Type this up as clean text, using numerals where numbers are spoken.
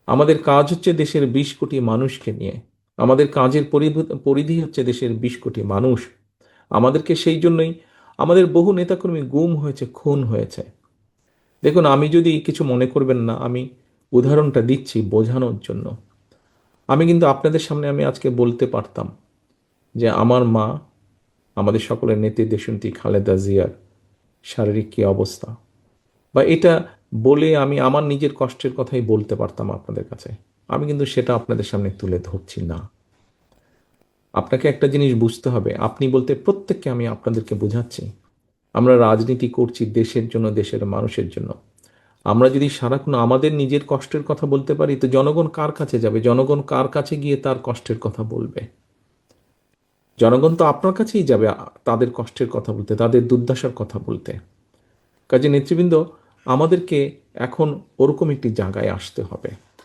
আমাদের কাজ হচ্ছে দেশের 20 কোটি মানুষকে নিয়ে। আমাদের কাজের পরিধি হচ্ছে দেশের 20 কোটি মানুষ। আমাদেরকে সেই জন্যই আমাদের বহু নেতাকর্মী গুম হয়েছে, খুন হয়েছে। দেখুন, আমি যদি কিছু মনে করবেন না, আমি উদাহরণটা দিচ্ছি বোঝানোর জন্য। আমি কিন্তু আপনাদের সামনে আমি আজকে বলতে পারতাম যে আমার মা, আমাদের সকলের নেত্রী দেশনেত্রী খালেদা জিয়ার শারীরিক কী অবস্থা, বা এটা বলে আমি আমার নিজের কষ্টের কথাই বলতে পারতাম আপনাদের কাছে। আমি কিন্তু সেটা আপনাদের সামনে তুলে ধরছি না। আপনাকে একটা জিনিস বুঝতে হবে, আপনি বলতে প্রত্যেককে আমি আপনাদেরকে বোঝাচ্ছি, আমরা রাজনীতি করছি দেশের জন্য, দেশের মানুষের জন্য। আমরা যদি সারাক্ষণ আমাদের নিজের কষ্টের কথা বলতে পারি, তো জনগণ কার কাছে যাবে? জনগণ কার কাছে গিয়ে তার কষ্টের কথা বলবে? জনগণ তো আপনার কাছেই যাবে তাদের কষ্টের কথা বলতে, তাদের দুর্দশার কথা বলতে। কাজে নেতৃবৃন্দ, আমাদেরকে এখন ওরকম একটি জায়গায় আসতে হবে।